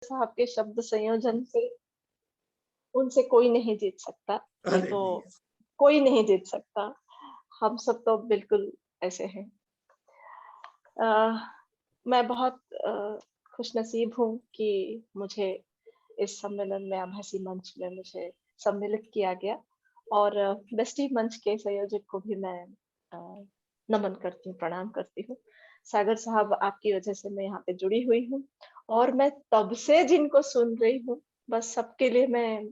साहब के शब्द संयोजन से उनसे कोई नहीं जीत सकता। ये अरे तो नहीं, कोई नहीं जीत सकता। हम सब तो बिल्कुल ऐसे हैं। अ, मैं बहुत खुशनसीब हूँ कि मुझे इस सम्मेलन में आभासी मंच में मुझे सम्मिलित किया गया और बेस्टी मंच के संयोजक को भी मैं अ, नमन करती हूँ, प्रणाम करती हूँ। सागर साहब, आपकी वजह से मैं यहाँ पे जुड़ी हुई हूँ और मैं तब से जिनको सुन रही हूँ, बस सबके लिए मैं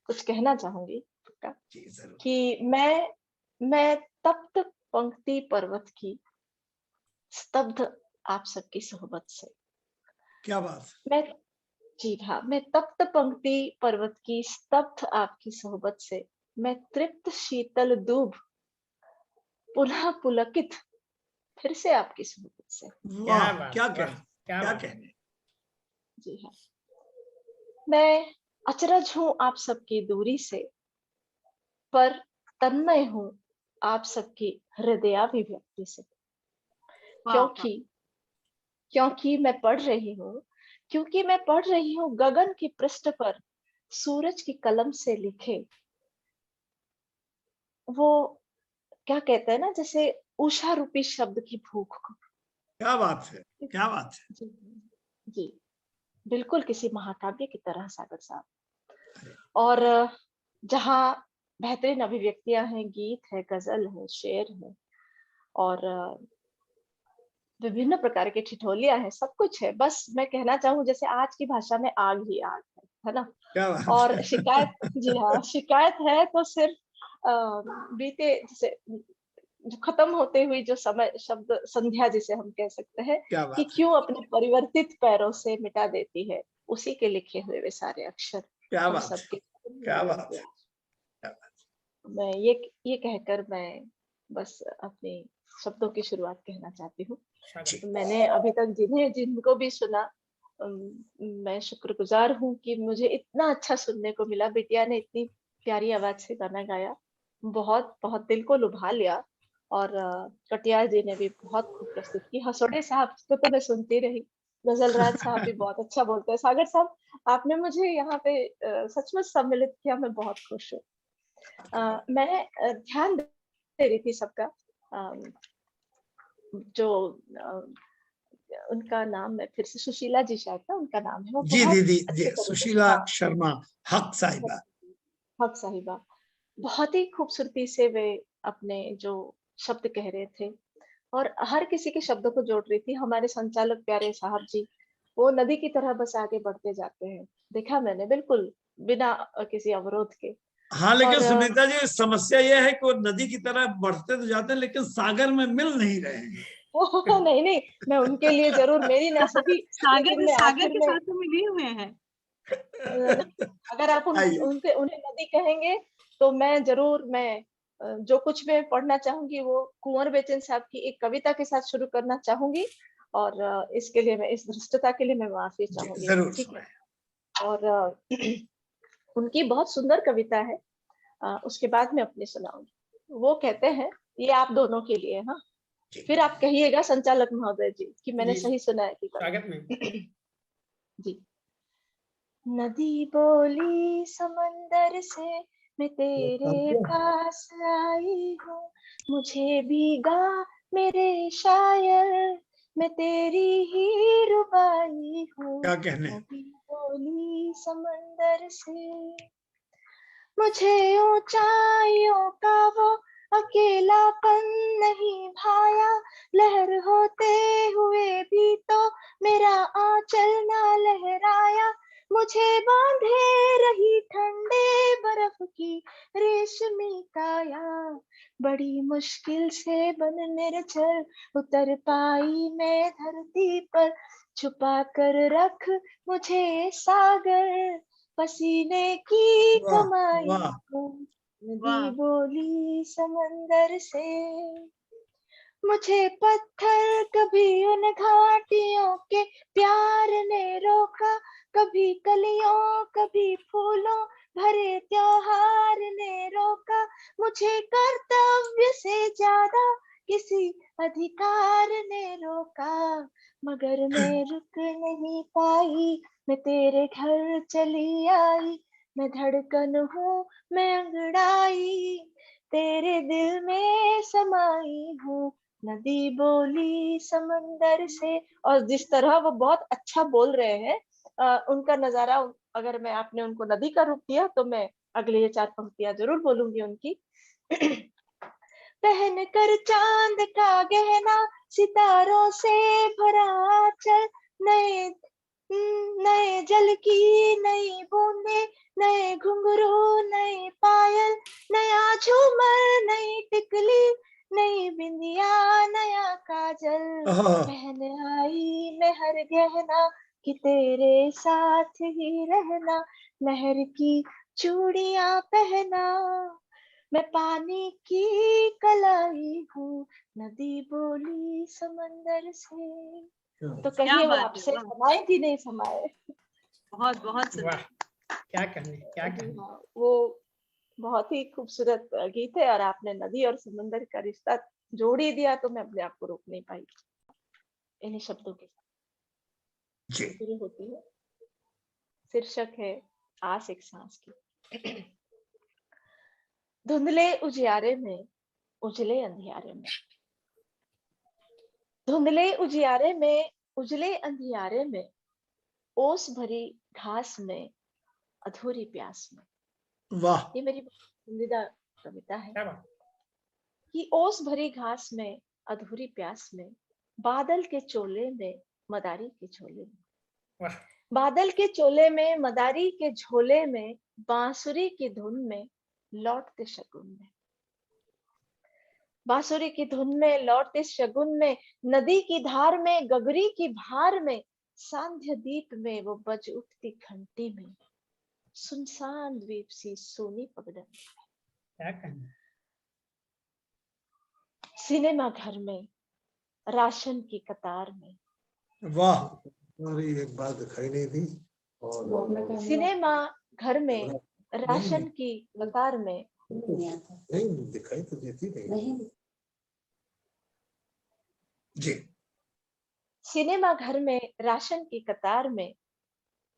कुछ कहना चाहूँगी का जी जरूर। कि मैं तप्त पंक्ति पर्वत की स्तब्ध आप सबकी सोहबत से। क्या बात है। मैं जी हाँ, मैं तप्त पंक्ति पर्वत की स्तब्ध आपकी सोहबत से, मैं तृप्त शीतल दूब पुनः पुलकित फिर से आपकी सोहबत से। वाह, क्या बात, क्या वाह, कहने, क्या क्या बात। कहने। जी हाँ, मैं अचरज हूँ आप सबकी दूरी से, पर तन्मय हूँ आप सबकी हृदयाभिव्यक्ति से। क्योंकि क्योंकि मैं पढ़ रही हूँ क्योंकि मैं पढ़ रही हूँ गगन की पृष्ठ पर सूरज की कलम से लिखे वो क्या कहते हैं ना, जैसे उषा रूपी शब्द की भूख को। क्या बात है, क्या बात है। जी, जी, बिल्कुल किसी महाकाव्य की तरह सागर साहब। अरे, और जहाँ बेहतरीन अभिव्यक्तियां हैं, गीत है, गजल है, शेर है और विभिन्न प्रकार की ठिठोलियां हैं, सब कुछ है। बस मैं कहना चाहूँ जैसे आज की भाषा में आग ही आग है ना? क्या बात और है। शिकायत, जी हाँ, शिकायत है तो सिर्फ अ, बीते जैसे जो खत्म होते हुई जो समय शब्द संध्या जिसे हम कह सकते हैं क्या कि बात है, क्यों अपने परिवर्तित पैरों से मिटा देती है उसी के लिखे हुए वे सारे अक्षर क्या हम बात है, सबके क्या मिलन बात के है, आज। क्या बात मैं ये कहकर मैं बस अपने शब्दों की शुरुआत कहना चाहती हूँ। जी। मैंने अभी तक जिनको भी सुना, मैं शुक्रगुजार हूँ कि मुझे इतना अच्छा सुनने को मिला। बिटिया ने इतनी प्यारी आवाज से गाना गाया, बहुत बहुत दिल को लुभा लिया। और कटियार जी ने भी बहुत खूब प्रस्तुत की। हसोड़े साहब को तो मैं सुनती रही। गजल राज साहब भी बहुत अच्छा बोलते हैं। सागर साहब, आपने मुझे यहाँ पे सचमुच सम्मिलित किया, मैं बहुत खुश हूँ। मैं ध्यान दे रही थी सबका, जो उनका नाम मैं फिर से, सुशीला जी शायद था उनका नाम है, वो जी बहुत दीदी, जी अच्छे तरीके से, सुशीला हाँ, शर्मा हक साहिबा। हक साहिबा, बहुत ही खूबसूरती से वे अपने जो शब्द कह रहे थे और हर किसी के शब्दों को जोड़ रही थी। हमारे संचालक प्यारे साहब जी, वो नदी की तरह बस आगे बढ़ते जाते हैं, देखा मैंने, बिल्कुल बिना किसी अवरोध के। हाँ, लेकिन और सुनीता जी समस्या यह है कि वो नदी की तरह बढ़ते तो जाते हैं लेकिन सागर में मिल नहीं रहे हैं। नहीं नहीं, मैं उनके लिए जरूर, मेरी ना सही, लेकिन मैं सागर आखिर के में साथ तो मिले हुए हैं। नहीं, अगर आप आइए। उन्हें नदी कहेंगे तो मैं जरूर, मैं जो कुछ मैं पढ़ना चाहूंगी वो कुंवर बेचन साहब की एक कविता के साथ शुरू करना चाहूंगी। और इसके लिए मैं, इस धृष्टता के लिए मैं माफी जी चाहूंगी, जरूर ठीक है? सुनाए। और उनकी बहुत सुंदर कविता है, उसके बाद में अपनी सुनाऊंगी। वो कहते हैं, ये आप दोनों के लिए, हाँ, जी फिर आप कहिएगा संचालक महोदय जी कि मैंने जी, सही सुना है कि स्वागत में। गलत। जी। नदी बोली समंदर से, मैं तेरे पास आई हूँ, मुझे भीगा मेरे शायर, मैं तेरी ही रुबाई हूँ। क्या कहने। नदी बोली समंदर से, मुझे ऊंचाइयों का वो अकेलापन नहीं भाया, लहर होते हुए भी तो मेरा आंचल ना लहराया, मुझे बांधे रही ठंडे बर्फ की रेशमी काया, बड़ी मुश्किल से बन निर्जर उतर पाई मैं धरती पर, छुपा कर रख मुझे सागर, पसीने की वाह कमाई वाह। को, वाह। नदी बोली समंदर से। मुझे पत्थर कभी उन घाटियों के प्यार ने रोका, कभी कलियों कभी फूलों भरे त्योहार ने रोका, मुझे कर्तव्य से ज्यादा किसी अधिकार ने रोका, मगर मैं रुक नहीं पाई मैं तेरे घर चली आई, मैं धड़कन हूँ, मैं अंगड़ाई, तेरे दिल में समाई हूँ, नदी बोली समंदर से। और जिस तरह वो बहुत अच्छा बोल रहे हैं, उनका नजारा, अगर मैं आपने उनको नदी का रूप दिया तो मैं अगले ये 4 पंक्तियां जरूर बोलूंगी उनकी। पहन कर चांद का गहना, सितारों से भरा आंचल, नए नए जल की नई बूंदे, नए घुंघरू नई पायल, नया झूमर नई टिकली, नई बिंदिया नया काजल, पहन आई मैं हर गहना कि तेरे साथ ही रहना, महर की चूड़ियां पहना, मैं पानी की कलाई हूँ, नदी बोली समंदर से। तो कहिए वो आपसे समाए कि नहीं समाए? बहुत बहुत वाह, क्या कहने, क्या कहने। हाँ, वो बहुत ही खूबसूरत गीत है, और आपने नदी और समंदर का रिश्ता जोड़ ही दिया, तो मैं अपने आप को रोक नहीं पाई। इन्हीं शब्दों के साथ शुरू होती है। शीर्षक है आस एक सांस की। धुंधले उजियारे में, उजले अंधियारे में, धुंधले उजियारे में, उजले अंधियारे में, ओस भरी घास में, अधूरी प्यास में। वाह, ये मेरी पसंदीदा कविता है क्या बात। कि ओस भरी घास में, अधूरी प्यास में, बादल के चोले में, मदारी के झोले में, वाह, बादल के चोले में, मदारी के झोले में, बांसुरी की धुन में, लौटते शगुन में, बांसुरी की धुन में, लौटते शगुन में, नदी की धार में, गगरी की भार में, सांध्य दीप में, वो बज उठती घंटी में, सुनसान द्वीप सी सोनी पगडंडी में, क्या कहने। सिनेमा घर में, राशन की कतार में, वाह, हमारी एक बात दिखाई नहीं दी। और सिनेमा घर में, राशन की कतार में, नहीं दिखाई तो देती नहीं। जी, सिनेमा घर में, राशन की कतार में,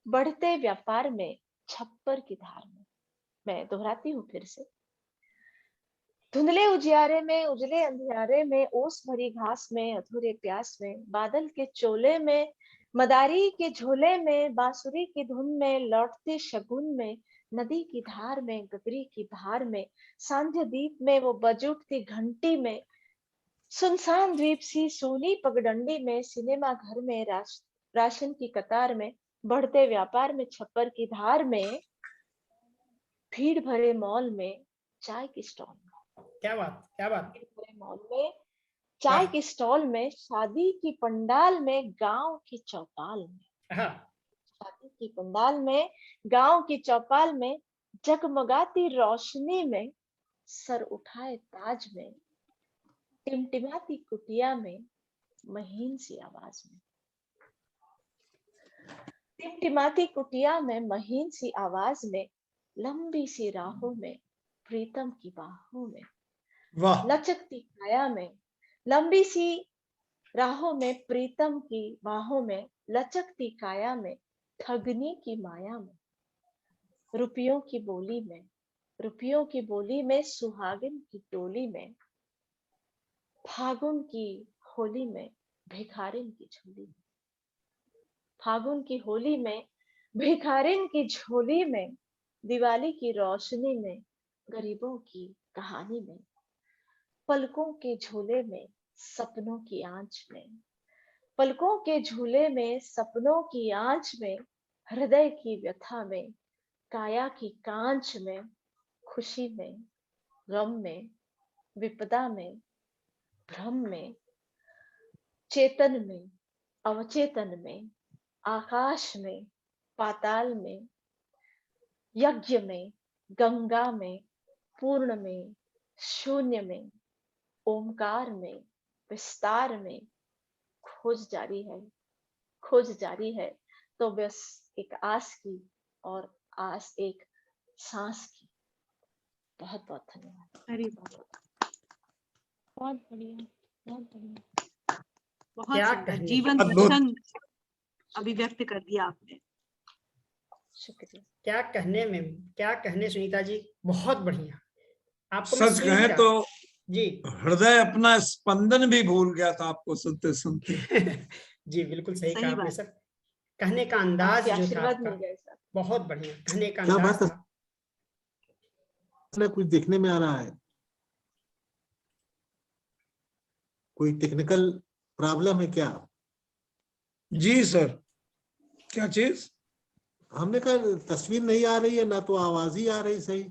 बढ़ते व्यापार में, छप्पर की धार में। मैं दोहराती हूँ फिर से। धुंधले उजियारे में, उजले अंधियारे में, ओस भरी घास में, अधूरे प्यास में, बादल के चोले में, मदारी के झोले में, बांसुरी की धुन में, लौटते शगुन में, नदी की धार में, गगरी की धार में, सांध्य दीप में, वो बज उठती घंटी में, सुनसान द्वीप सी सोनी पगडंडी में, सिनेमा घर में, राशन की कतार में, बढ़ते व्यापार में, छप्पर की धार में, भीड़ भरे मॉल में, चाय की स्टॉल में, क्या बात, क्या बात। भीड़ भरे मॉल में, चाय की स्टॉल में, शादी की पंडाल में, गांव की चौपाल में, हाँ, शादी की पंडाल में, गांव की चौपाल में, जगमगाती रोशनी में, सर उठाए ताज में, टिमटिमाती कुटिया में, महीन सी आवाज में, टिमटिमाती कुटिया में, महीन सी आवाज में, लंबी सी राहों में, प्रीतम की बाहों में, वाह, लचकती काया में, लंबी सी राहों में, प्रीतम की बाहों में, लचकती काया में, ठगनी की माया में, रुपयों की बोली में, रुपयों की बोली में, सुहागिन की टोली में, फागुन की होली में, भिखारिन की झोली में, फागुन की होली में, भिखारिन की झोली में, दिवाली की रोशनी में, गरीबों की कहानी में, पलकों के झूले में, सपनों की आंच में, पलकों के झूले में, सपनों की आंच में, हृदय की व्यथा में, काया की कांच में, खुशी में, गम में, विपदा में, भ्रम में, चेतन में, अवचेतन में, आकाश में, पाताल में, यज्ञ में, गंगा में, पूर्ण में, शून्य में, ओमकार में, विस्तार में, खोज जारी है, खोज जारी है। तो बस एक आस की, और आस एक सांस की। बहुत बहुत धन्यवाद। अरे बहुत बढ़िया, बहुत बढ़िया, बहुत क्या सुंदर, कहने। जीवन अद्भुत। दर्शन अभिव्यक्त कर दिया आपने। शुक्रिया। क्या कहने सुनीता जी, बहुत बढ़िया। आपको मैं सच सुन कहें लिया। तो जी हृदय अपना स्पंदन भी भूल गया था आपको सुनते सुनते। जी बिल्कुल सही सही कहा आपने बात। सर। कहने का अंदाज आपके जो था आशीर्वाद आपका मिल गए सर। बहुत बढ़िया, कहने का क्या अंदाज बात था। है, कुछ देखने में आ रहा है, कोई टेक्निकल प्रॉब्लम है क्या? जी सर, क्या चीज? हमने कहा तस्वीर नहीं आ रही है ना, तो आवाज ही आ रही सही।